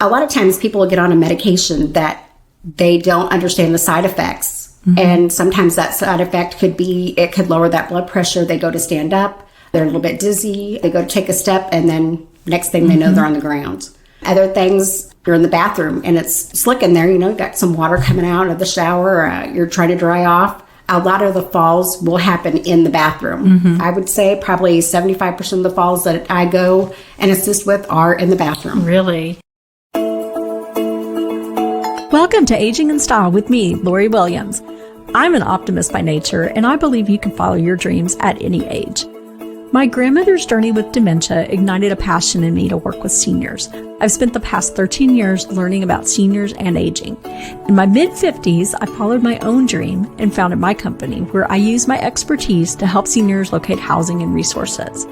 A lot of times people will get on a medication that they don't understand the side effects. And sometimes that side effect could be, it could lower that blood pressure. They go to stand up, they're a little bit dizzy, they go to take a step, and then next thing they know, they're on the ground. Other things, you're in the bathroom and it's slick in there, you've got some water coming out of the shower, you're trying to dry off. A lot of the falls will happen in the bathroom. I would say probably 75% of the falls that I go and assist with are in the bathroom. Really? Welcome to Aging in Style with me, Lori Williams. I'm an optimist by nature, and I believe you can follow your dreams at any age. My grandmother's journey with dementia ignited a passion in me to work with seniors. I've spent the past 13 years learning about seniors and aging. In my mid-50s, I followed my own dream and founded my company, where I use my expertise to help seniors locate housing and resources.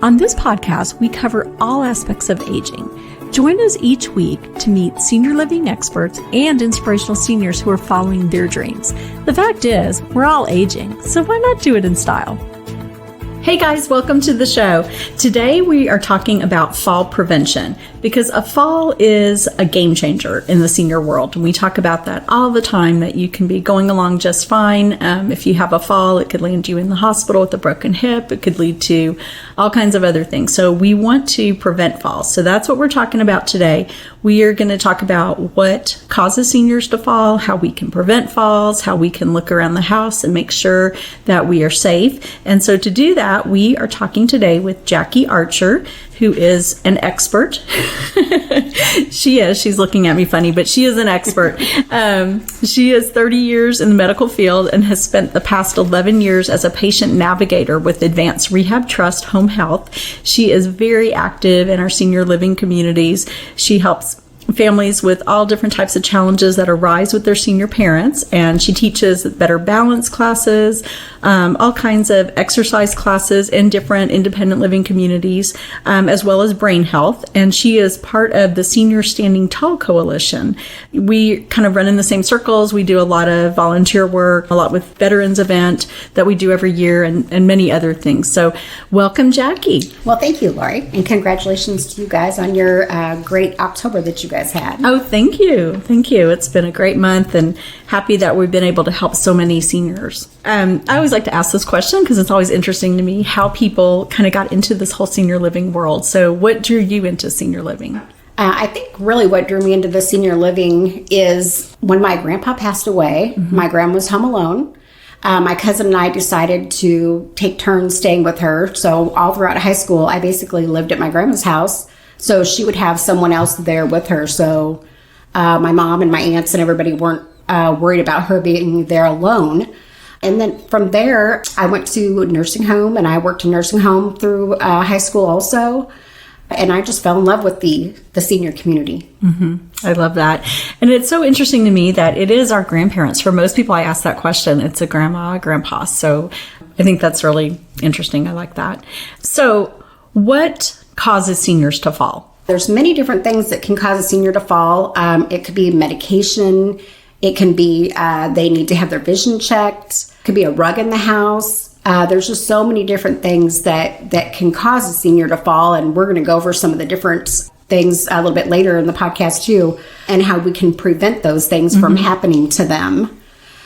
On this podcast, we cover all aspects of aging. Join us each week to meet senior living experts and inspirational seniors who are following their dreams. The fact is, we're all aging, so why not do it in style? Hey guys, welcome to the show. Today we are talking about fall prevention because a fall is a game changer in the senior world. And we talk about that all the time, that you can be going along just fine. If you have a fall, it could land you in the hospital with a broken hip. It could lead to all kinds of other things. So we want to prevent falls. So that's what we're talking about today. We are going to talk about what causes seniors to fall, how we can prevent falls, how we can look around the house and make sure that we are safe. And so to do that, we are talking today with Jacque Archer, who is an expert. She's looking at me funny, but she is an expert. She is 30 years in the medical field and has spent the past 11 years as a patient navigator with Advanced Rehab Trust Home Health. She is very active in our senior living communities. She helps families with all different types of challenges that arise with their senior parents, and she teaches better balance classes, all kinds of exercise classes in different independent living communities, as well as brain health. And she is part of the Senior Standing Tall Coalition. We kind of run in the same circles. We do a lot of volunteer work, a lot with veterans event that we do every year, and many other things. So welcome, Jacque. Well, thank you, Lori, and congratulations to you guys on your great October that you guys had. Oh, thank you. Thank you. It's been a great month, and happy that we've been able to help so many seniors. I always like to ask this question because it's always interesting to me how people kind of got into this whole senior living world. So what drew you into senior living? I think really what drew me into the senior living is when my grandpa passed away, my grandma was home alone. My cousin and I decided to take turns staying with her. So all throughout high school, I basically lived at my grandma's house. So she would have someone else there with her. So my mom and my aunts and everybody weren't worried about her being there alone. And then from there, I went to nursing home, and I worked in nursing home through high school also. And I just fell in love with the senior community. I love that. And it's so interesting to me that it is our grandparents. For most people, I ask that question. It's a grandma, grandpa. So I think that's really interesting. I like that. So what causes seniors to fall? There's many different things that can cause a senior to fall. It could be medication. It can be they need to have their vision checked. It could be a rug in the house. There's just so many different things that can cause a senior to fall, and we're going to go over some of the different things a little bit later in the podcast too, and how we can prevent those things from happening to them.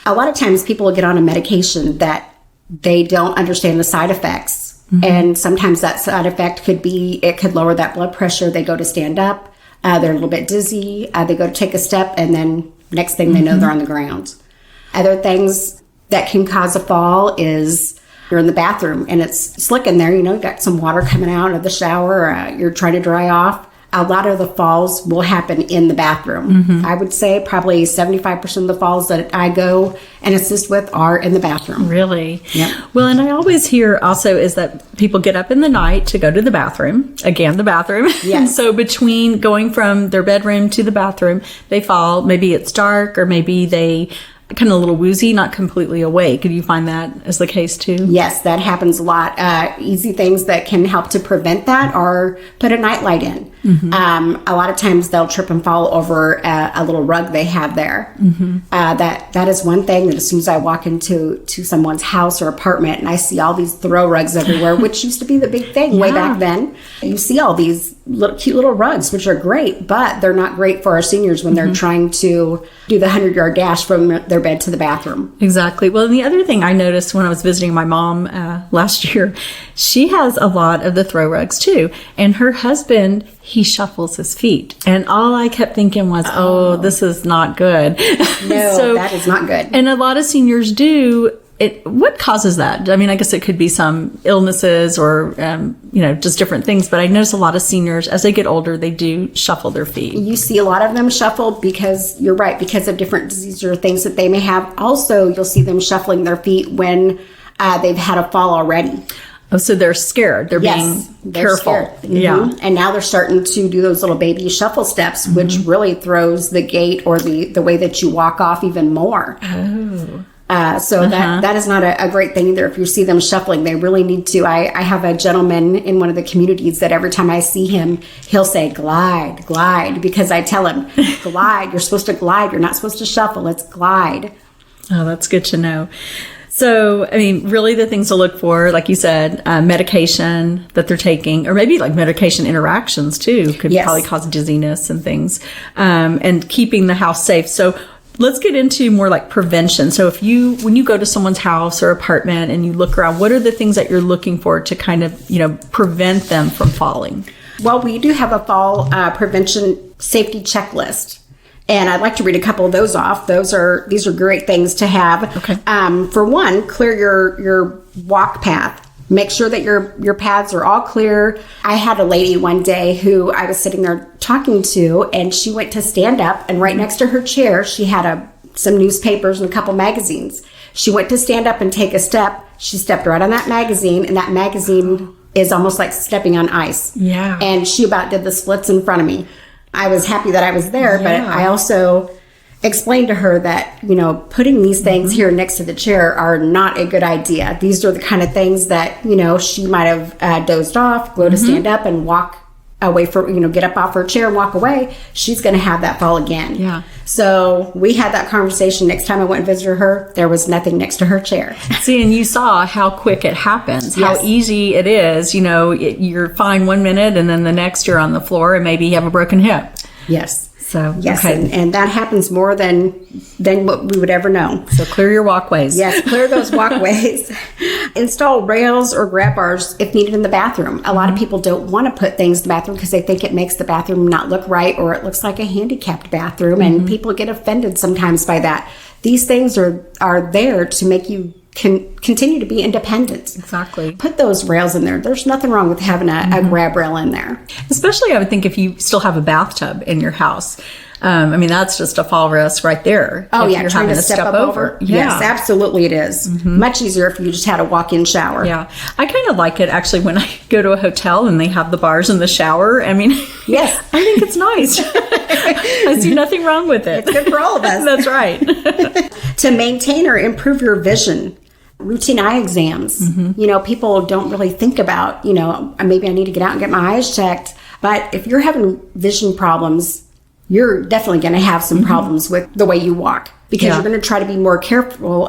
A lot of times people will get on a medication that they don't understand the side effects. And sometimes that side effect could be, it could lower that blood pressure. They go to stand up, they're a little bit dizzy, they go to take a step, and then next thing they know, they're on the ground. Other things that can cause a fall is you're in the bathroom and it's slick in there, you've got some water coming out of the shower, you're trying to dry off. A lot of the falls will happen in the bathroom. I would say probably 75% of the falls that I go and assist with are in the bathroom. Really? Yep. Well, and I always hear also is that people get up in the night to go to the bathroom. Again, the bathroom. Yes. So between going from their bedroom to the bathroom, they fall. Maybe it's dark, or maybe they kind of a little woozy, not completely awake. Do you find that is the case too? Yes, that happens a lot. Easy things that can help to prevent that are put a nightlight in. A lot of times they'll trip and fall over a little rug they have there. That is one thing that as soon as I walk into someone's house or apartment and I see all these throw rugs everywhere, which used to be the big thing way back then. You see all these cute little rugs, which are great, but they're not great for our seniors when they're trying to do the 100-yard dash from their bed to the bathroom. Exactly. Well, and the other thing I noticed when I was visiting my mom last year, she has a lot of the throw rugs too. And her husband, he shuffles his feet. And all I kept thinking was, oh, this is not good. No, that is not good. And a lot of seniors do. What causes that? I mean, I guess it could be some illnesses or, just different things. But I notice a lot of seniors, as they get older, they do shuffle their feet. You see a lot of them shuffle because, you're right, because of different diseases or things that they may have. Also, you'll see them shuffling their feet when they've had a fall already. Oh, so they're scared. They're being careful. Yeah. And now they're starting to do those little baby shuffle steps, which really throws the gait or the way that you walk off even more. Oh. So that is not a great thing either. If you see them shuffling, they really need to. I have a gentleman in one of the communities that every time I see him, he'll say, glide, glide, because I tell him, glide, you're supposed to glide. You're not supposed to shuffle. It's glide. Oh, that's good to know. So, I mean, really the things to look for, like you said, medication that they're taking, or maybe like medication interactions too, could probably cause dizziness and things, and keeping the house safe. So let's get into more like prevention. So when you go to someone's house or apartment and you look around, what are the things that you're looking for to kind of, prevent them from falling? Well, we do have a fall prevention safety checklist. And I'd like to read a couple of those off. These are great things to have. Okay. For one, clear your walk path. Make sure that your paths are all clear. I had a lady one day who I was sitting there talking to, and she went to stand up, and right next to her chair, she had some newspapers and a couple magazines. She went to stand up and take a step. She stepped right on that magazine, and that magazine is almost like stepping on ice. Yeah. And she about did the splits in front of me. I was happy that I was there, but I also explained to her that, putting these things here next to the chair are not a good idea. These are the kind of things that, she might have dozed off, go to stand up and walk away get up off her chair and walk away. She's going to have that fall again. Yeah. So we had that conversation. Next time I went and visited her, there was nothing next to her chair. See, and you saw how quick it happens, how easy it is. You're fine 1 minute and then the next you're on the floor and maybe you have a broken hip. Yes. So, yes, okay. and that happens more than what we would ever know. So clear your walkways. Yes, clear those walkways. Install rails or grab bars if needed in the bathroom. A lot of people don't want to put things in the bathroom because they think it makes the bathroom not look right, or it looks like a handicapped bathroom, and people get offended sometimes by that. These things are there to make you can continue to be independent. Exactly. Put those rails in there. There's nothing wrong with having a grab rail in there. Especially, I would think, if you still have a bathtub in your house. That's just a fall risk right there. Oh, yeah. You're Trying having to step up over. Yeah. Yes, absolutely it is. Much easier if you just had a walk-in shower. Yeah. I kind of like it, actually, when I go to a hotel and they have the bars in the shower. Yes. I think it's nice. I see nothing wrong with it. It's good for all of us. That's right. To maintain or improve your vision. Routine eye exams. People don't really think about, maybe I need to get out and get my eyes checked. But if you're having vision problems, you're definitely going to have some problems with the way you walk, because you're going to try to be more careful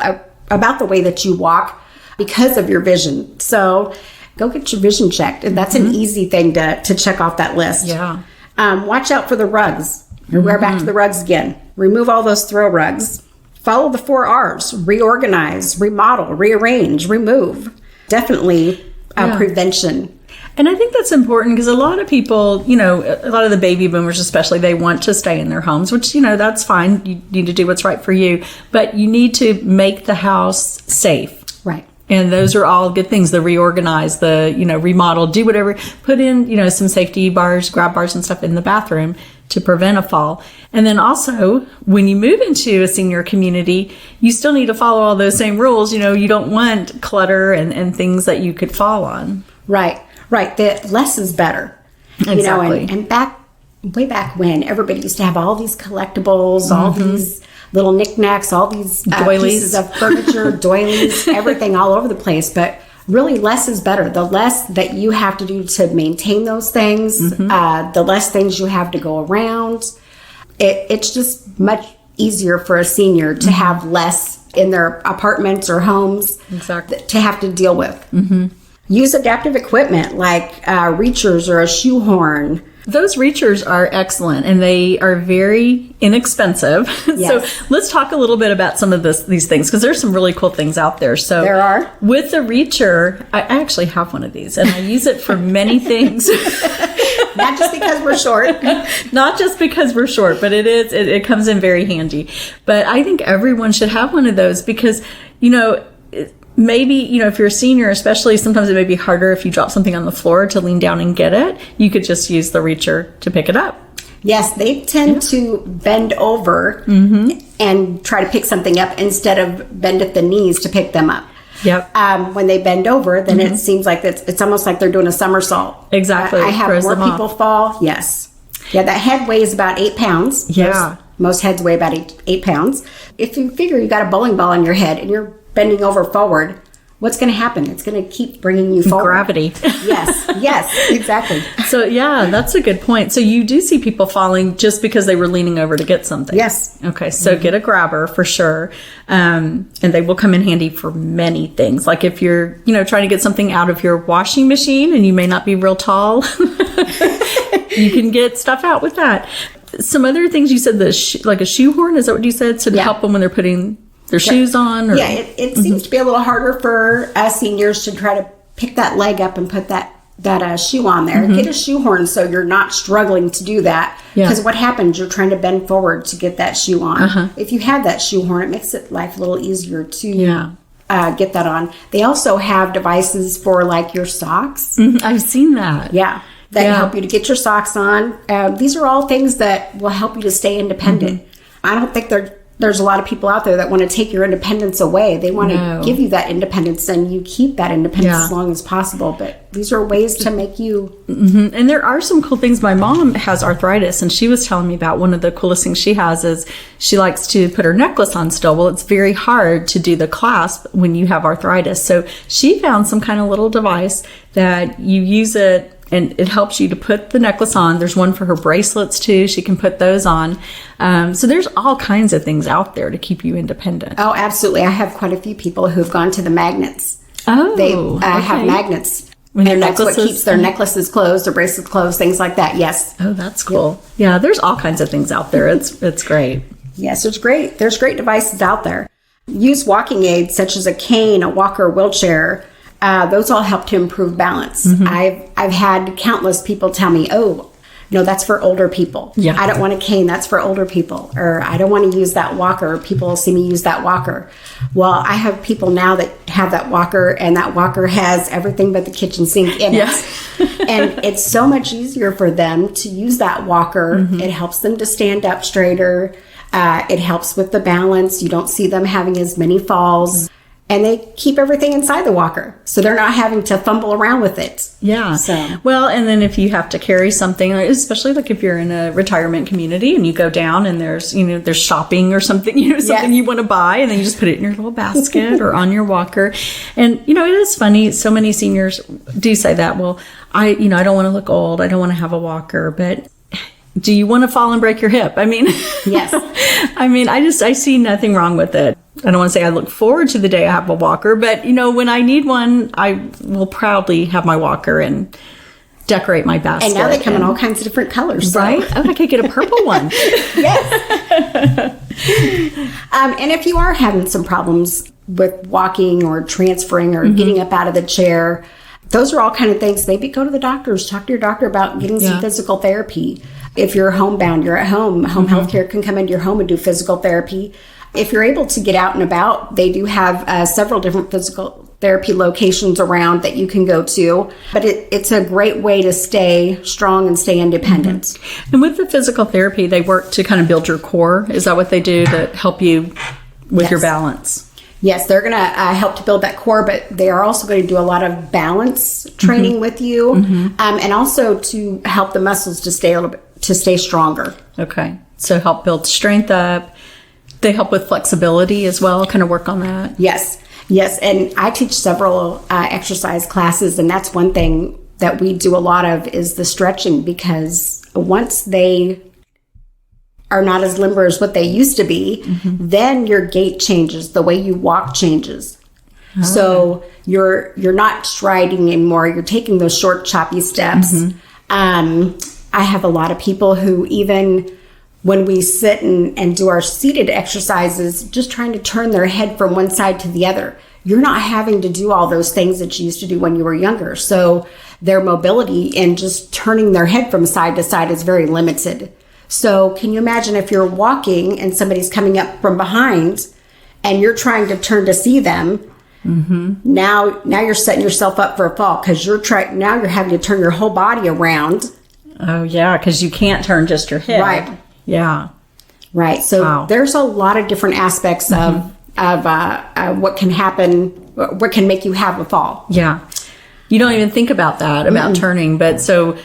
about the way that you walk because of your vision. So go get your vision checked. And that's an easy thing to check off that list. Yeah. Watch out for the rugs. We're back to the rugs again. Remove all those throw rugs. Follow the 4 R's: reorganize, remodel, rearrange, remove. Definitely prevention. And I think that's important because a lot of people, a lot of the baby boomers especially, they want to stay in their homes, which, that's fine. You need to do what's right for you. But you need to make the house safe. Right. And those are all good things. The reorganize, the, remodel, do whatever. Put in, some safety bars, grab bars and stuff in the bathroom to prevent a fall. And then also, when you move into a senior community, you still need to follow all those same rules. You don't want clutter and things that you could fall on. Right. The less is better. Exactly. And way back when, everybody used to have all these collectibles, all these little knickknacks, all these doilies pieces of furniture, doilies, everything all over the place. But really less is better. The less that you have to do to maintain those things, the less things you have to go around. It's just much easier for a senior to have less in their apartments or homes to have to deal with. Use adaptive equipment like reachers or a shoehorn. Those reachers are excellent, and they are very inexpensive. Yes. So let's talk a little bit about some of these things, because there's some really cool things out there. So there are. With the reacher, I actually have one of these, and I use it for many things. Not just because we're short. Not just because we're short, but it comes in very handy. But I think everyone should have one of those because, maybe, if you're a senior, especially, sometimes it may be harder if you drop something on the floor to lean down and get it. You could just use the reacher to pick it up. Yes, they tend to bend over and try to pick something up instead of bend at the knees to pick them up. Yep. When they bend over, then it seems like it's almost like they're doing a somersault. Exactly. I have more people fall. Yes. Yeah, that head weighs about 8 pounds. Yeah. Most heads weigh about 8 pounds. If you figure you got a bowling ball on your head and you're bending over forward, what's going to happen? It's going to keep bringing you forward. Gravity. Yes, exactly. So, yeah, that's a good point. So you do see people falling just because they were leaning over to get something. Yes. Okay, so get a grabber for sure. And they will come in handy for many things. Like if you're, trying to get something out of your washing machine and you may not be real tall, you can get stuff out with that. Some other things you said, like a shoehorn, is that what you said? So to help them when they're putting their shoes on? Or? Yeah, it seems to be a little harder for us seniors to try to pick that leg up and put that shoe on there. Get a shoehorn so you're not struggling to do that. Because what happens, you're trying to bend forward to get that shoe on. If you have that shoehorn, it makes life a little easier to get that on. They also have devices for like your socks. I've seen that. Yeah. That help you to get your socks on. These are all things that will help you to stay independent. I don't think there's a lot of people out there that want to take your independence away. They want to give you that independence, and you keep that independence as long as possible. But these are ways to make you... And there are some cool things. My mom has arthritis, and she was telling me about one of the coolest things she has is she likes to put her necklace on still. Well, it's very hard to do the clasp when you have arthritis. So she found some kind of little device that you use it, and it helps you to put the necklace on. There's one for her bracelets, too. She can put those on. So there's all kinds of things out there to keep you independent. Oh, absolutely. I have quite a few people who've gone to the magnets. Oh, they have magnets. And that's what keeps their necklaces closed, their bracelets closed, things like that. Yes. Oh, that's cool. Yeah, there's all kinds of things out there. It's great. Yes, there's great devices out there. Use walking aids such as a cane, a walker, wheelchair. Those all help to improve balance. I've had countless people tell me, "Oh, no, that's for older people. Yeah. I don't want a cane. That's for older people." Or I don't want to use that walker. People see me use that walker. Well, I have people now that have that walker, and that walker has everything but the kitchen sink in it. And it's so much easier for them to use that walker. It helps them to stand up straighter. It helps with the balance. You don't see them having as many falls. And they keep everything inside the walker, so they're not having to fumble around with it. Yeah. So. Well, and then if you have to carry something, especially like if you're in a retirement community and you go down and there's shopping or something, something you want to buy, and then you just put it in your little basket or on your walker. And, it is funny. So many seniors do say that, well, I don't want to look old. I don't want to have a walker, but do you want to fall and break your hip? I mean, yes. I see nothing wrong with it. I don't want to say I look forward to the day I have a walker, but, when I need one, I will proudly have my walker and decorate my basket. And now they come in all kinds of different colors. So. Right? Oh, I could get a purple one. Yes. And if you are having some problems with walking or transferring or getting up out of the chair, those are all kind of things. Maybe go to the doctors, talk to your doctor about getting some physical therapy. If you're homebound, you're at home. Home health care can come into your home and do physical therapy. If you're able to get out and about, they do have several different physical therapy locations around that you can go to. But it's a great way to stay strong and stay independent. And with the physical therapy, they work to kind of build your core. Is that what they do to help you with your balance? Yes, they're going to help to build that core, but they are also going to do a lot of balance training with you, and also to help the muscles to stay stronger. Okay, so help build strength up. They help with flexibility as well. Kind of work on that. Yes, Yes, and I teach several exercise classes, and that's one thing that we do a lot of is the stretching, because once they are not as limber as what they used to be, then your gait changes, the way you walk changes. So you're not striding anymore. You're taking those short, choppy steps. I have a lot of people who, even when we sit and do our seated exercises, just trying to turn their head from one side to the other. You're not having to do all those things that you used to do when you were younger. So their mobility and just turning their head from side to side is very limited. So can you imagine if you're walking and somebody's coming up from behind and you're trying to turn to see them? Now you're setting yourself up for a fall, because you're having to turn your whole body around. Oh yeah, because you can't turn just your head. Right. Yeah. Right. So there's a lot of different aspects of what can happen, what can make you have a fall. Yeah. You don't even think about that, about turning. But so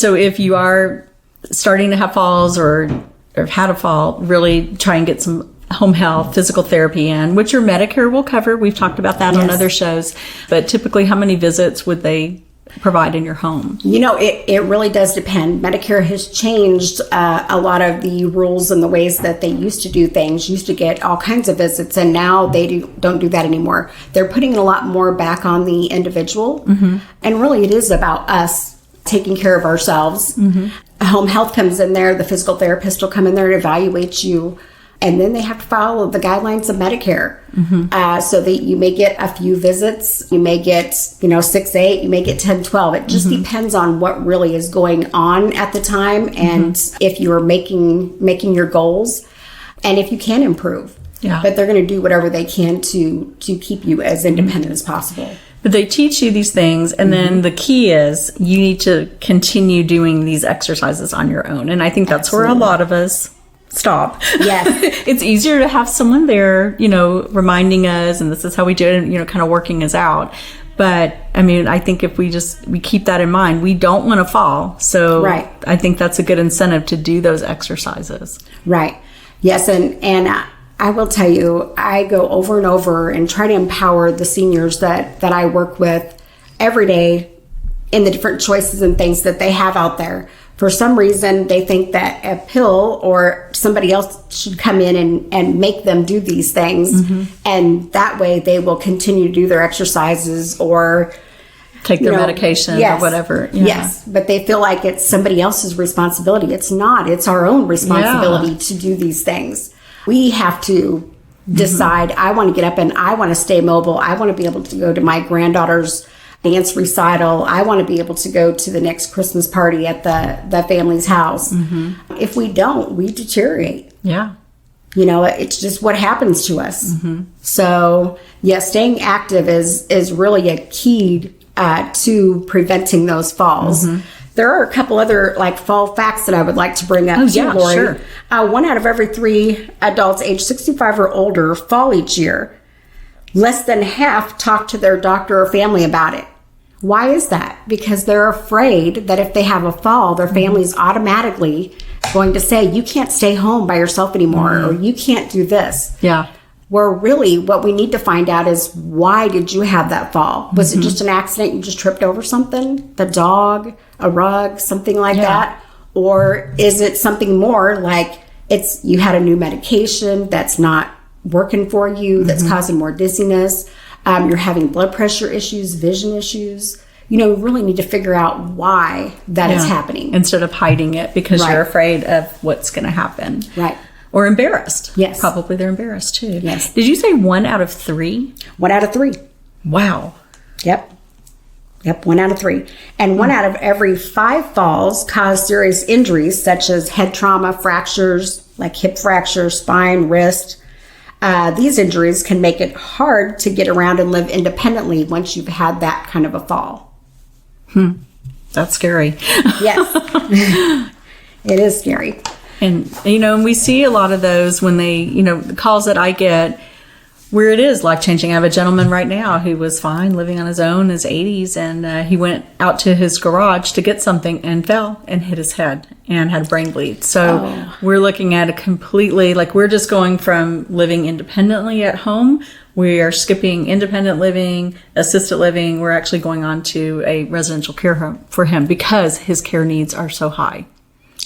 if you are starting to have falls or have had a fall, really try and get some home health, physical therapy in, which your Medicare will cover. We've talked about that on other shows. But typically, how many visits would they provide in your home? It really does depend. Medicare has changed a lot of the rules and the ways that they used to do things. Used to get all kinds of visits, and now they don't do that anymore. They're putting a lot more back on the individual. And really, it is about us taking care of ourselves. Home health comes in there. The physical therapist will come in there and evaluate you. And then they have to follow the guidelines of Medicare. So that you may get a few visits. You may get, 6, 8. You may get 10, 12. It just depends on what really is going on at the time, and if you're making your goals, and if you can improve. Yeah. But they're going to do whatever they can to keep you as independent as possible. But they teach you these things, and then the key is you need to continue doing these exercises on your own. And I think that's where a lot of us stop. Yes. It's easier to have someone there, reminding us, and this is how we do it, and, kind of working us out. But I mean, I think if we keep that in mind, we don't want to fall. So right. I think that's a good incentive to do those exercises. Right. Yes. And I will tell you, I go over and over and try to empower the seniors that I work with every day in the different choices and things that they have out there. For some reason, they think that a pill or somebody else should come in and make them do these things. And that way they will continue to do their exercises or take their medication or whatever. Yeah. Yes. But they feel like it's somebody else's responsibility. It's not. It's our own responsibility to do these things. We have to decide, I want to get up and I want to stay mobile. I want to be able to go to my granddaughter's dance recital. I want to be able to go to the next Christmas party at the family's house. If we don't, we deteriorate. Yeah. It's just what happens to us. So, staying active is really a key to preventing those falls. There are a couple other fall facts that I would like to bring up too, Lori. Sure. 1 out of every 3 adults age 65 or older fall each year. Less than half talk to their doctor or family about it. Why is that? Because they're afraid that if they have a fall, their family's automatically going to say, you can't stay home by yourself anymore, or you can't do this. Yeah. Where really what we need to find out is, why did you have that fall? Was it just an accident? You just tripped over something? The dog, a rug, something like that? Or is it something more like you had a new medication that's not working for you, that's causing more dizziness, you're having blood pressure issues, vision issues. We really need to figure out why that is happening. Instead of hiding it because you're afraid of what's going to happen. Right. Or embarrassed. Yes. Probably they're embarrassed too. Yes. Did you say 1 out of 3? 1 out of 3. Wow. Yep. 1 out of 3. And 1 out of every 5 falls cause serious injuries such as head trauma, fractures, like hip fracture, spine, wrist. These injuries can make it hard to get around and live independently once you've had that kind of a fall. That's scary. Yes. It is scary. And, and we see a lot of those when they, the calls that I get where it is life-changing. I have a gentleman right now who was fine, living on his own in his 80s, and he went out to his garage to get something and fell and hit his head and had a brain bleed. So we're looking at a completely, like, we're just going from living independently at home. We are skipping independent living, assisted living. We're actually going on to a residential care home for him because his care needs are so high.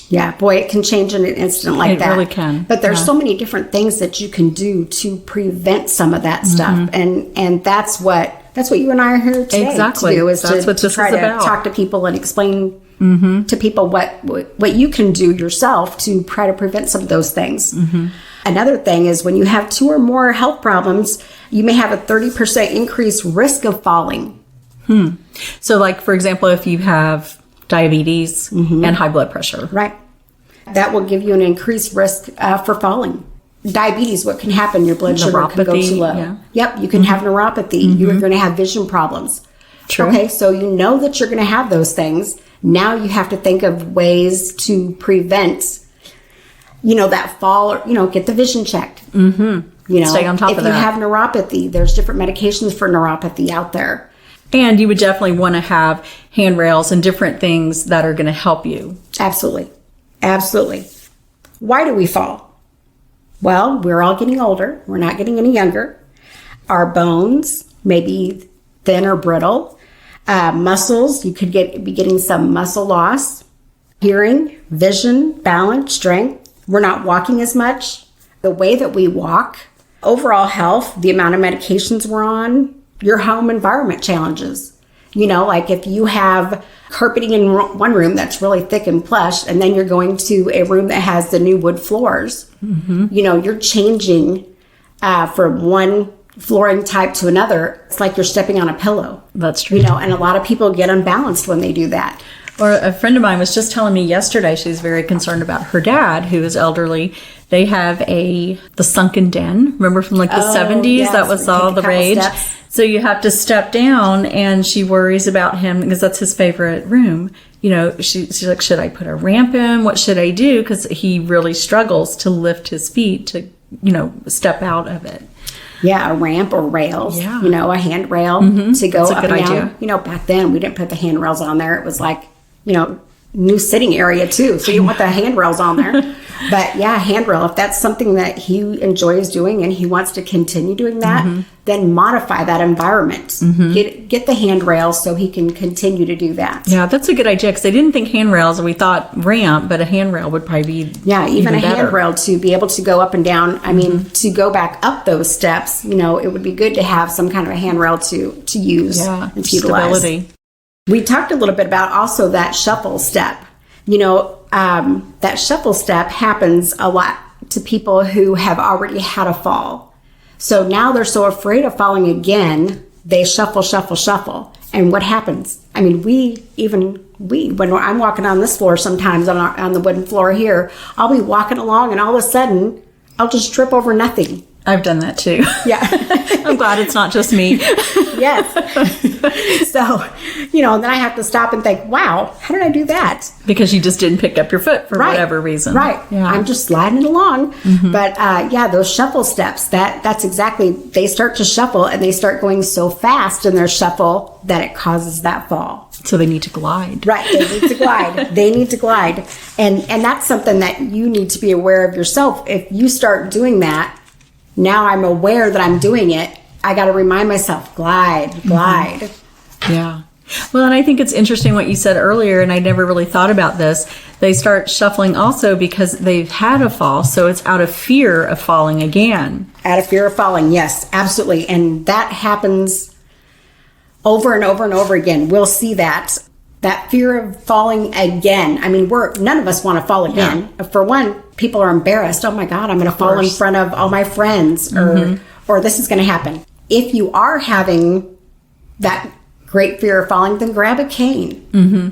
Yeah, boy, it can change in an instant like that. It really can. But there's so many different things that you can do to prevent some of that stuff, and that's what you and I are here today to do. Is that's what this try is to about. Talk to people and explain to people what you can do yourself to try to prevent some of those things. Another thing is when you have 2 or more health problems, you may have a 30% increased risk of falling. So, like, for example, if you have diabetes and high blood pressure. Right. That will give you an increased risk for falling. Diabetes, what can happen? Your blood sugar can go too low. Yeah. Yep, you can have neuropathy. You're going to have vision problems. True. Okay, so you know that you're going to have those things. Now you have to think of ways to prevent, that fall, or, get the vision checked. Stay on top of that. If you have neuropathy, there's different medications for neuropathy out there. And you would definitely want to have handrails and different things that are going to help you. Absolutely. Absolutely. Why do we fall? Well, we're all getting older. We're not getting any younger. Our bones may be thin or brittle. Muscles, you could be getting some muscle loss. Hearing, vision, balance, strength. We're not walking as much. The way that we walk, overall health, the amount of medications we're on, your home environment challenges. Like if you have carpeting in one room that's really thick and plush, and then you're going to a room that has the new wood floors, you're changing from one flooring type to another. It's like you're stepping on a pillow. That's true. And a lot of people get unbalanced when they do that. Or a friend of mine was just telling me yesterday, she's very concerned about her dad, who is elderly. They have the sunken den. Remember from the 70s? Yes. That was all the rage. Steps. So you have to step down, and she worries about him because that's his favorite room. She's like, should I put a ramp in? What should I do? Because he really struggles to lift his feet to, step out of it. Yeah, a ramp or rails, Yeah. A handrail to go That's a up good and idea. down. Back then we didn't put the handrails on there. It was like, new sitting area too. So you don't want the handrails on there. But yeah, handrail, if that's something that he enjoys doing and he wants to continue doing that, then modify that environment. Get the handrail so he can continue to do that. Yeah, that's a good idea because I didn't think handrails. We thought ramp, but a handrail would probably be even a better. Handrail to be able to go up and down. I mean, to go back up those steps, it would be good to have some kind of a handrail to use and to utilize. Stability. We talked a little bit about also that shuffle step. That shuffle step happens a lot to people who have already had a fall. So now they're so afraid of falling again, they shuffle. And what happens? I mean, when I'm walking on this floor sometimes on the wooden floor here, I'll be walking along and all of a sudden I'll just trip over nothing. I've done that too. Yeah. I'm glad it's not just me. Yes. So, and then I have to stop and think, wow, how did I do that? Because you just didn't pick up your foot for whatever reason. Right. Yeah. I'm just sliding along. But those shuffle steps, that's exactly, they start to shuffle and they start going so fast in their shuffle that it causes that fall. So they need to glide. Right. They need to glide. And that's something that you need to be aware of yourself. If you start doing that, now I'm aware that I'm doing it. I got to remind myself, glide. Yeah. Well, and I think it's interesting what you said earlier, and I never really thought about this. They start shuffling also because they've had a fall, so it's out of fear of falling again. Out of fear of falling, yes, absolutely. And that happens over and over and over again. We'll see that fear of falling again. I mean, none of us want to fall again. Yeah. For one, people are embarrassed. Oh my God, I'm going to fall in front of all my friends, or this is going to happen. If you are having that great fear of falling, then grab a cane.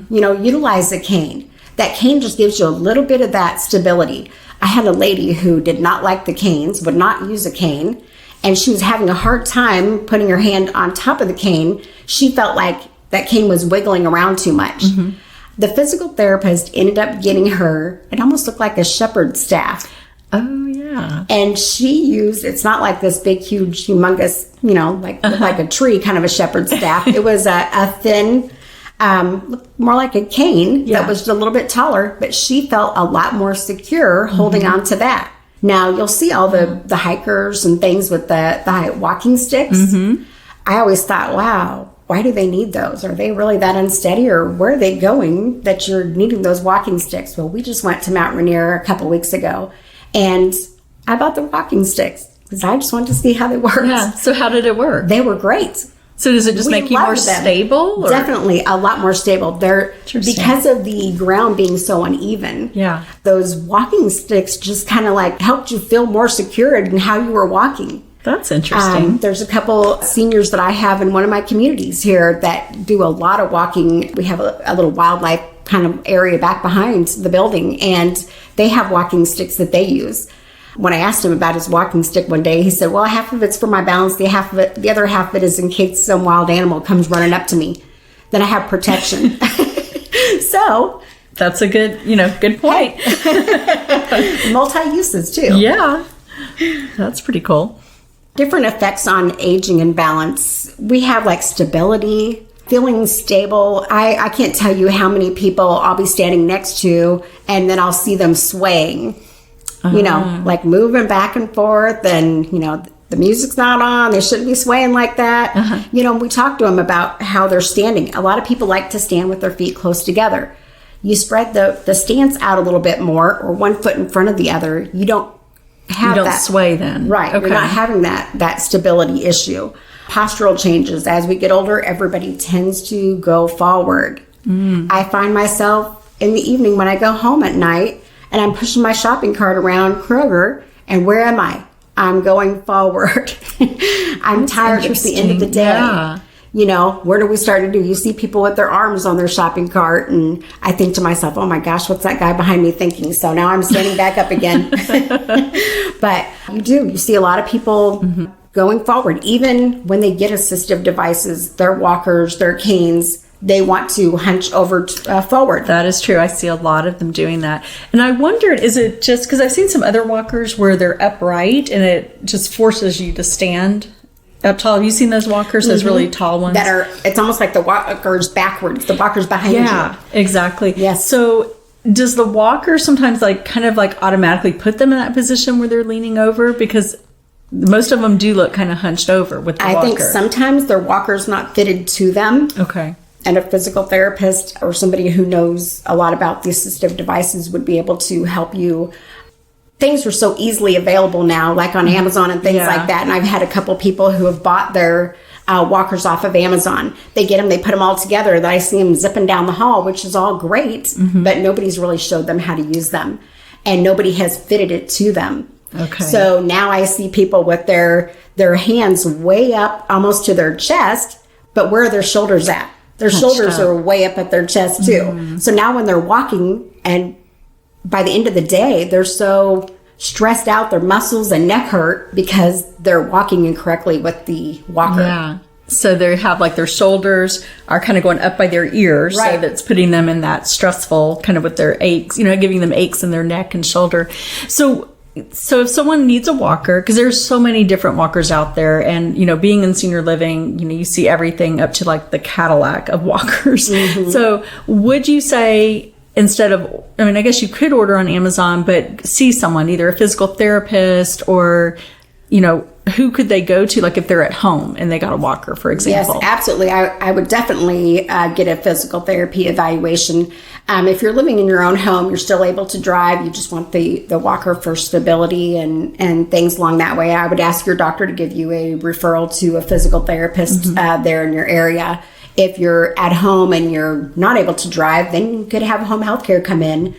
Utilize a cane. That cane just gives you a little bit of that stability. I had a lady who did not like the canes, would not use a cane, and she was having a hard time putting her hand on top of the cane. She felt like that cane was wiggling around too much. The physical therapist ended up getting her, it almost looked like a shepherd's staff. Oh, yeah. And it's not like this big, huge, humongous, like a tree kind of a shepherd's staff. It was a thin, more like a cane that was a little bit taller, but she felt a lot more secure holding on to that. Now, you'll see all the hikers and things with the walking sticks. Mm-hmm. I always thought, wow, why do they need those? Are they really that unsteady, or where are they going that you're needing those walking sticks? Well, we just went to Mount Rainier a couple weeks ago, and I bought the walking sticks because I just wanted to see how they worked. Yeah. So how did it work? They were great. So does it just make you more stable? Or? Definitely a lot more stable. They're because of the ground being so uneven. Yeah. Those walking sticks just kind of like helped you feel more secure in how you were walking. That's interesting. There's a couple seniors that I have in one of my communities here that do a lot of walking. We have a little wildlife kind of area back behind the building, and they have walking sticks that they use. When I asked him about his walking stick one day, he said, well, half of it's for my balance, the other half of it is in case some wild animal comes running up to me. Then I have protection. So that's a good point. Multi-uses too. Yeah. That's pretty cool. Different effects on aging and balance. We have like stability, feeling stable. I can't tell you how many people I'll be standing next to and then I'll see them swaying. Like moving back and forth, and, the music's not on. They shouldn't be swaying like that. We talk to them about how they're standing. A lot of people like to stand with their feet close together. You spread the stance out a little bit more, or one foot in front of the other. You don't sway then. Right. Okay. You're not having that stability issue. Postural changes. As we get older, everybody tends to go forward. I find myself in the evening when I go home at night, and I'm pushing my shopping cart around Kroger, and where am I? I'm going forward. I'm tired. It's the end of the day. Yeah. Where do we start to do? You see people with their arms on their shopping cart, and I think to myself, oh my gosh, what's that guy behind me thinking? So now I'm standing back up again. But you see a lot of people going forward. Even when they get assistive devices, their walkers, their canes, they want to hunch over forward. That is true. I see a lot of them doing that. And I wondered, is it just because I've seen some other walkers where they're upright and it just forces you to stand up tall? Have you seen those walkers, those really tall ones? It's almost like the walker's backwards. The walker's behind you. Yeah, exactly. Yes. So does the walker sometimes kind of automatically put them in that position where they're leaning over? Because most of them do look kind of hunched over with the walker. I think sometimes their walker's not fitted to them. Okay. And a physical therapist or somebody who knows a lot about the assistive devices would be able to help you. Things are so easily available now, like on Amazon and things like that. And I've had a couple people who have bought their walkers off of Amazon. They get them, they put them all together. That I see them zipping down the hall, which is all great, but nobody's really showed them how to use them. And nobody has fitted it to them. Okay. So now I see people with their hands way up almost to their chest, but where are their shoulders at? Their shoulders are way up at their chest too. So now when they're walking, and by the end of the day, they're so stressed out, their muscles and neck hurt because they're walking incorrectly with the walker. Yeah. So they have their shoulders are kind of going up by their ears. Right. So that's putting them in that stressful kind of with their aches, giving them aches in their neck and shoulder. So if someone needs a walker, because there's so many different walkers out there, and being in senior living, you see everything up to the Cadillac of walkers. So would you say, instead of, I guess you could order on Amazon, but see someone, either a physical therapist or who could they go to, if they're at home and they got a walker, for example? Yes, absolutely. I would definitely get a physical therapy evaluation. If you're living in your own home, you're still able to drive. You just want the walker for stability and things along that way. I would ask your doctor to give you a referral to a physical therapist there in your area. If you're at home and you're not able to drive, then you could have home health care come in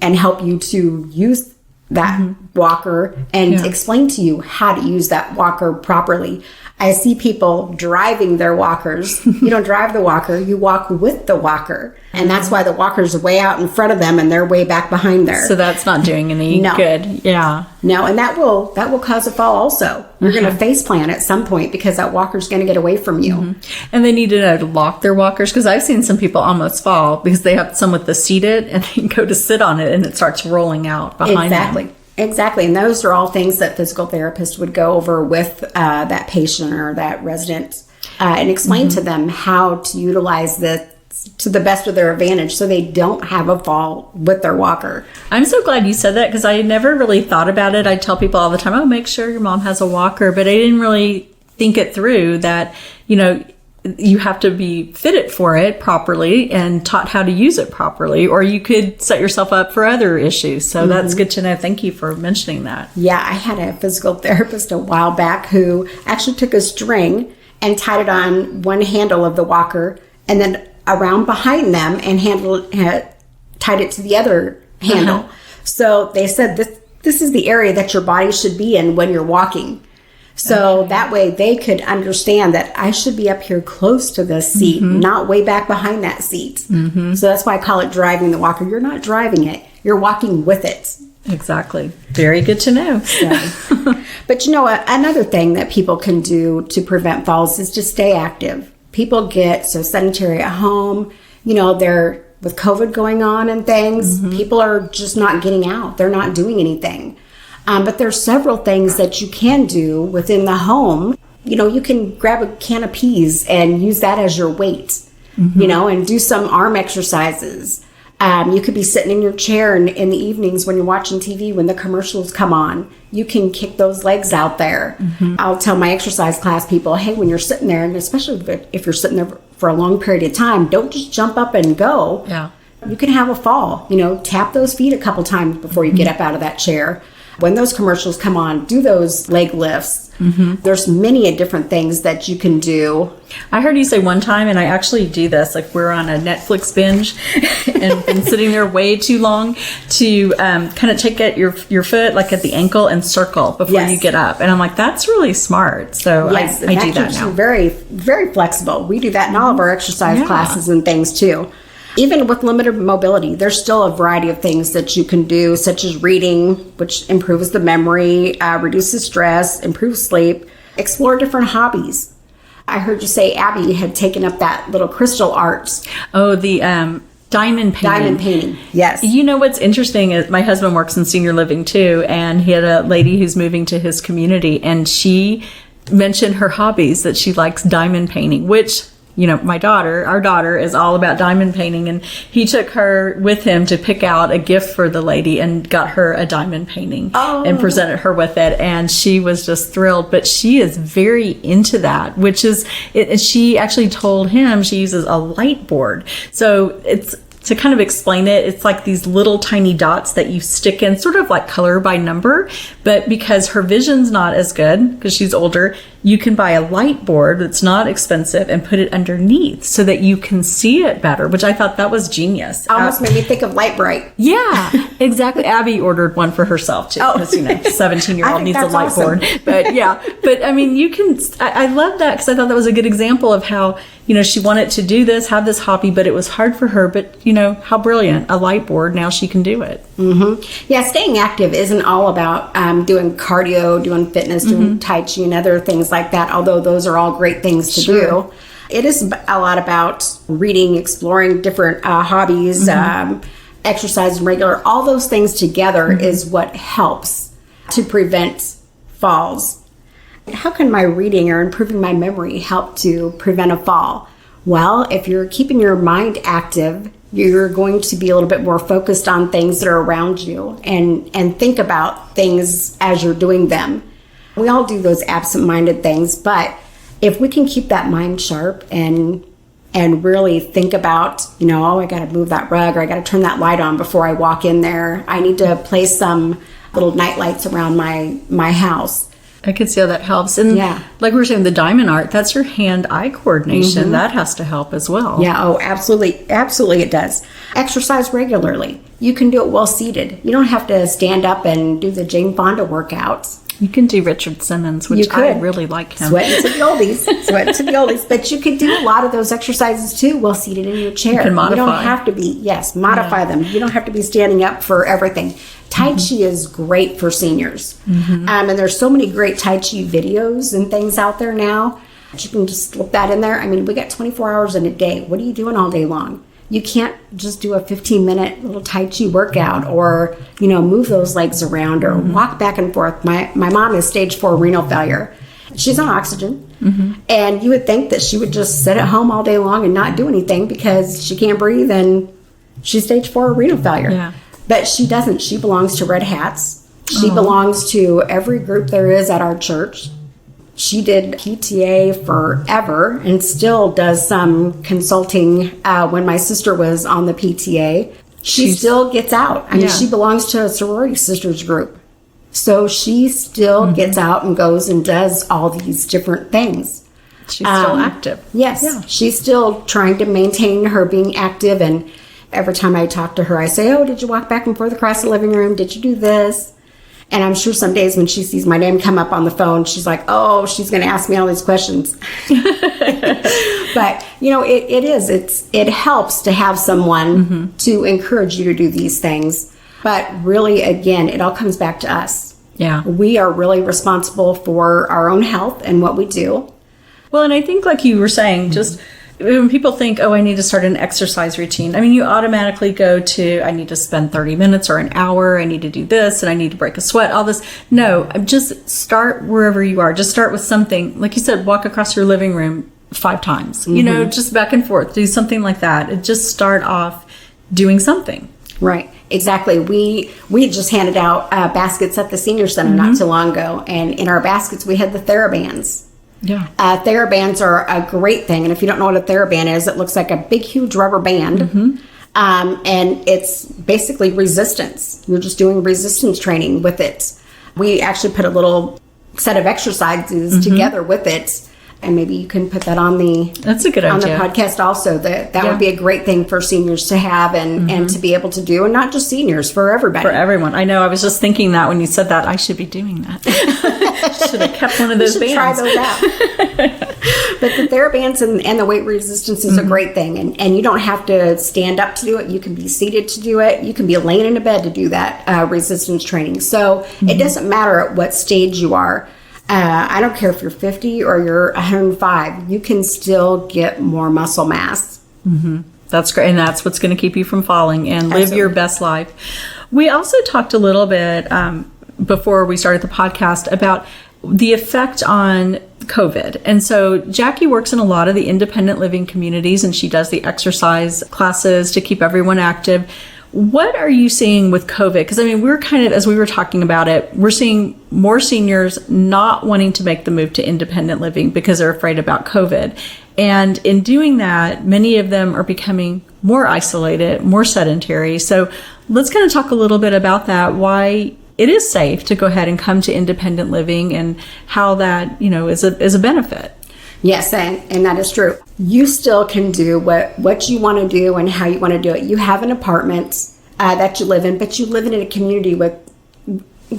and help you to use that walker and explain to you how to use that walker properly. I see people driving their walkers. You don't drive the walker, you walk with the walker. And that's why the walker's way out in front of them and they're way back behind there. So that's not doing any good. Yeah. No, and that will cause a fall also. You're going to face plant at some point because that walker's going to get away from you. And they need to know to lock their walkers, because I've seen some people almost fall because they have some with the seated and they go to sit on it and it starts rolling out behind them. Exactly. And those are all things that physical therapists would go over with that patient or that resident and explain to them how to utilize this to the best of their advantage so they don't have a fall with their walker. I'm so glad you said that because I never really thought about it. I tell people all the time, oh, make sure your mom has a walker. But I didn't really think it through that, you have to be fitted for it properly and taught how to use it properly, or you could set yourself up for other issues. So that's good to know. Thank you for mentioning that. Yeah, I had a physical therapist a while back who actually took a string and tied it on one handle of the walker and then around behind them and tied it to the other handle. So they said this is the area that your body should be in when you're walking. So that way they could understand that I should be up here close to this seat, not way back behind that seat. So that's why I call it driving the walker. You're not driving it. You're walking with it. Exactly. Very good to know. But another thing that people can do to prevent falls is to stay active. People get so sedentary at home. They're with COVID going on and things. People are just not getting out. They're not doing anything. But there's several things that you can do within the home. You can grab a can of peas and use that as your weight, and do some arm exercises. You could be sitting in your chair in the evenings when you're watching TV, when the commercials come on. You can kick those legs out there. I'll tell my exercise class people, hey, when you're sitting there, and especially if you're sitting there for a long period of time, don't just jump up and go. Yeah. You can have a fall. Tap those feet a couple times before you get up out of that chair. When those commercials come on, do those leg lifts. There's many different things that you can do. I heard you say one time, and I actually do this, like we're on a Netflix binge and been sitting there way too long, to kind of take at your foot, like at the ankle, and circle before you get up. And I'm like, that's really smart. So I do that now. Very, very flexible. We do that in all of our exercise classes and things too. Even with limited mobility, there's still a variety of things that you can do, such as reading, which improves the memory, reduces stress, improves sleep, explore different hobbies. I heard you say Abby had taken up that little crystal art. Oh, the diamond painting. Diamond painting, yes. What's interesting is my husband works in senior living too, and he had a lady who's moving to his community, and she mentioned her hobbies, that she likes diamond painting, which our daughter is all about diamond painting, and he took her with him to pick out a gift for the lady and got her a diamond painting and presented her with it. And she was just thrilled, but she is very into that, which is, she actually told him she uses a light board. So it's, to kind of explain it, it's like these little tiny dots that you stick in, sort of like color by number. But because her vision's not as good, because she's older, you can buy a light board that's not expensive and put it underneath so that you can see it better, which I thought that was genius. Almost made me think of Light Bright. Yeah, exactly. Abby ordered one for herself too, because 17-year-old needs a light board. But I mean, you can. I love that, because I thought that was a good example of how she wanted to do this, have this hobby, but it was hard for her. But how brilliant, a light board, now she can do it. Yeah, staying active isn't all about doing cardio, doing fitness, doing Tai Chi and other things like that, although those are all great things to do. It is a lot about reading, exploring different hobbies, exercise regular. All those things together is what helps to prevent falls. How can my reading or improving my memory help to prevent a fall? Well, if you're keeping your mind active, you're going to be a little bit more focused on things that are around you and think about things as you're doing them. We all do those absent-minded things, but if we can keep that mind sharp and really think about, I got to move that rug, or I got to turn that light on before I walk in there. I need to place some little night lights around my house. I could see how that helps. And like we were saying, the diamond art, that's your hand-eye coordination. That has to help as well. Yeah, oh, absolutely. Absolutely it does. Exercise regularly. You can do it while seated. You don't have to stand up and do the Jane Fonda workouts. You can do Richard Simmons, which I really like him. Sweating to the oldies. But you could do a lot of those exercises too while seated in your chair. You can modify. You don't have to be, modify them. You don't have to be standing up for everything. Tai Chi is great for seniors. And there's so many great Tai Chi videos and things out there now. You can just slip that in there. I mean, we got 24 hours in a day. What are you doing all day long? You can't just do a 15-minute little Tai Chi workout or, move those legs around or walk back and forth. My mom is stage 4 renal failure. She's on oxygen. And you would think that she would just sit at home all day long and not do anything because she can't breathe and she's stage 4 renal failure. Yeah. But she doesn't. She belongs to Red Hats. She belongs to every group there is at our church. She did PTA forever and still does some consulting. When my sister was on the PTA, she still gets out. I mean, she belongs to a sorority sisters group. So she still gets out and goes and does all these different things. She's still active. Yes. Yeah. She's still trying to maintain her being active. And every time I talk to her, I say, oh, did you walk back and forth across the living room? Did you do this? And I'm sure some days when she sees my name come up on the phone, she's like, oh, she's going to ask me all these questions. But, it helps to have someone to encourage you to do these things. But really, again, it all comes back to us. Yeah. We are really responsible for our own health and what we do. Well, and I think like you were saying, just when people think, oh, I need to start an exercise routine. I mean, you automatically go to, I need to spend 30 minutes or an hour. I need to do this and I need to break a sweat, all this. No, just start wherever you are. Just start with something. Like you said, walk across your living room 5 times, just back and forth, do something like that. And just start off doing something. Right. Exactly. We just handed out baskets at the senior center not too long ago. And in our baskets, we had the TheraBands. Yeah. TheraBands are a great thing. And if you don't know what a TheraBand is, it looks like a big, huge rubber band. And it's basically resistance. You're just doing resistance training with it. We actually put a little set of exercises together with it. And maybe you can put that on That's a good idea. On the podcast also. That would be a great thing for seniors to have and to be able to do. And not just seniors, for everybody. For everyone. I know. I was just thinking that when you said that, I should be doing that. Should have kept one of those bands. Try those out. But the TheraBands and the weight resistance is a great thing. And you don't have to stand up to do it. You can be seated to do it. You can be laying in a bed to do that resistance training. So it doesn't matter at what stage you are. I don't care if you're 50 or you're 105. You can still get more muscle mass. That's great. And that's what's going to keep you from falling and live your best life. We also talked a little bit before we started the podcast about the effect on COVID. And so Jacque works in a lot of the independent living communities and she does the exercise classes to keep everyone active. What are you seeing with COVID? Because, I mean, we're kind of, as we were talking about it, we're seeing more seniors not wanting to make the move to independent living because they're afraid about COVID. And in doing that, many of them are becoming more isolated, more sedentary. So let's kind of talk a little bit about that, why it is safe to go ahead and come to independent living and how that, is a benefit. Yes, and that is true. You still can do what you want to do and how you want to do it. You have an apartment that you live in, but you live in a community with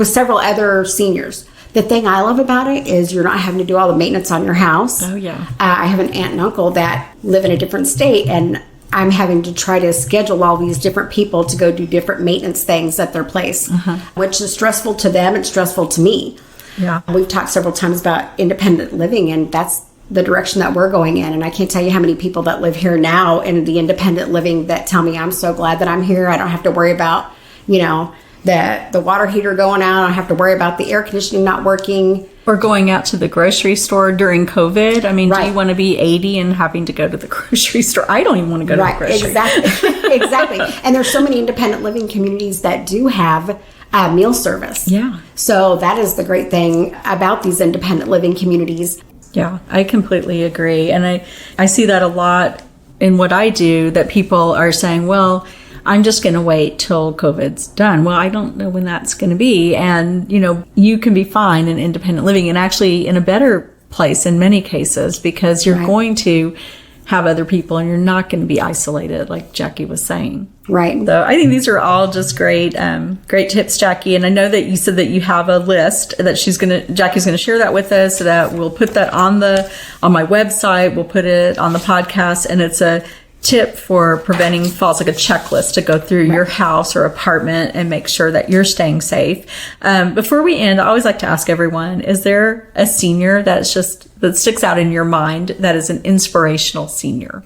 several other seniors. The thing I love about it is you're not having to do all the maintenance on your house. Oh, yeah. I have an aunt and uncle that live in a different state, and I'm having to try to schedule all these different people to go do different maintenance things at their place, which is stressful to them and stressful to me. Yeah. We've talked several times about independent living, and that's the direction that we're going in. And I can't tell you how many people that live here now in the independent living that tell me, I'm so glad that I'm here. I don't have to worry about, the water heater going out. I don't have to worry about the air conditioning not working. Or going out to the grocery store during COVID. I mean, Right. Do you want to be 80 and having to go to the grocery store? I don't even want to go to the grocery. Exactly. Exactly. And there's so many independent living communities that do have meal service. Yeah. So that is the great thing about these independent living communities. Yeah, I completely agree. And I see that a lot in what I do, that people are saying, well, I'm just going to wait till COVID's done. Well, I don't know when that's going to be. And, you can be fine in independent living and actually in a better place in many cases because you're going to have other people and you're not going to be isolated, like Jacque was saying. Right. So I think these are all just great tips, Jacque. And I know that you said that you have a list that Jackie's going to share that with us, so that we'll put that on my website. We'll put it on the podcast, and it's a tip for preventing falls, like a checklist to go through your house or apartment and make sure that you're staying safe. Before we end, I always like to ask everyone, is there a senior that sticks out in your mind that is an inspirational senior?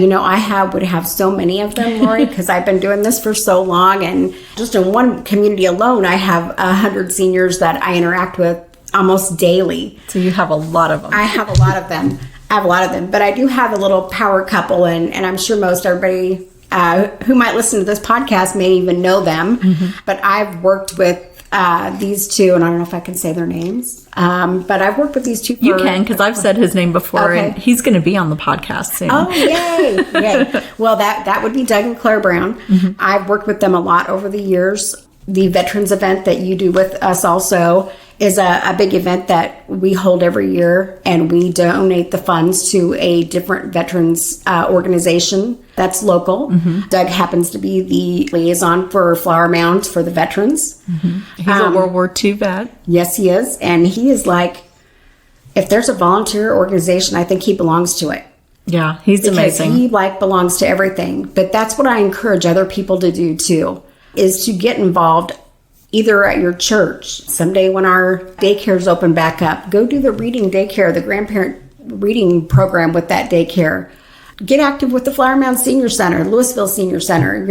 I would have so many of them, Lori, because I've been doing this for so long. And just in one community alone, I have 100 seniors that I interact with almost daily. So you have a lot of them. I have a lot of them. But I do have a little power couple, and I'm sure most everybody who might listen to this podcast may even know them. But I've worked with these two, and I don't know if I can say their names, but I've worked with these two. You can, because I've said his name before, and he's going to be on the podcast soon. Oh, yay! Well, that would be Doug and Claire Brown. I've worked with them a lot over the years. The veterans event that you do with us also is a big event that we hold every year, and we donate the funds to a different veterans organization that's local. Doug happens to be the liaison for Flower Mounds for the veterans. He's a World War II vet. Yes, he is. And he is like, if there's a volunteer organization, I think he belongs to it. Yeah, he's amazing. He belongs to everything. But that's what I encourage other people to do too, is to get involved either at your church. Someday when our daycares open back up, go do the reading daycare, the grandparent reading program with that daycare. Get active with the Flower Mound Senior Center, Louisville Senior Center,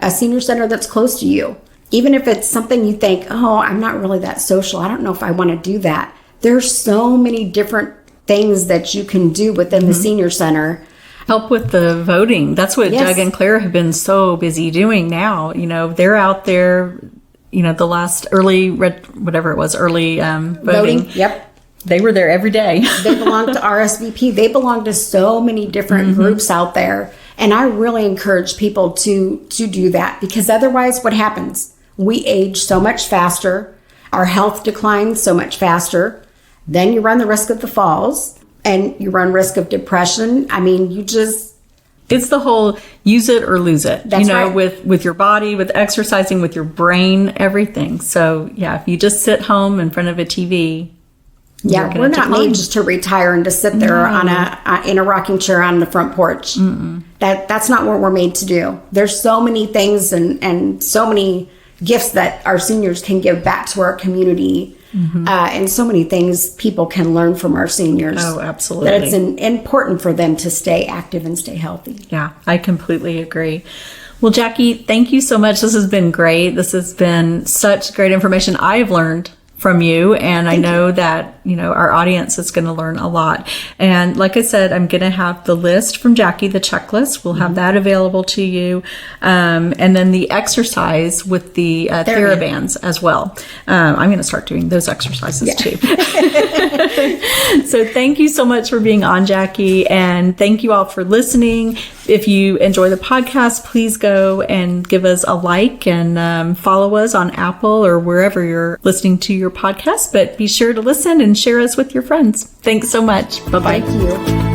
a senior center that's close to you. Even if it's something you think, oh, I'm not really that social, I don't know if I want to do that. There's so many different things that you can do within the senior center. Help with the voting. That's what Doug and Claire have been so busy doing now. They're out there, the last early voting. Yep. They were there every day. They belong to RSVP. They belong to so many different groups out there. And I really encourage people to do that, because otherwise what happens? We age so much faster. Our health declines so much faster. Then you run the risk of the falls, and you run risk of depression. I mean, it's the whole use it or lose it. That's right. With your body, with exercising, with your brain, everything. So yeah, if you just sit home in front of a TV, we're not made just to retire and to sit there in a rocking chair on the front porch. That's not what we're made to do. There's so many things and so many gifts that our seniors can give back to our community. And so many things people can learn from our seniors. Oh, absolutely. That it's important for them to stay active and stay healthy. Yeah, I completely agree. Well, Jackie, thank you so much. This has been great. This has been such great information. I've learned from you, and I know that our audience is going to learn a lot. And like I said, I'm going to have the list from Jackie, the checklist. We'll have that available to you, and then the exercise with the TheraBands as well. I'm going to start doing those exercises too. So thank you so much for being on, Jackie, and thank you all for listening. If you enjoy the podcast, please go and give us a like and follow us on Apple or wherever you're listening to your podcast. But be sure to listen and share us with your friends. Thanks so much. Bye-bye. Thank you.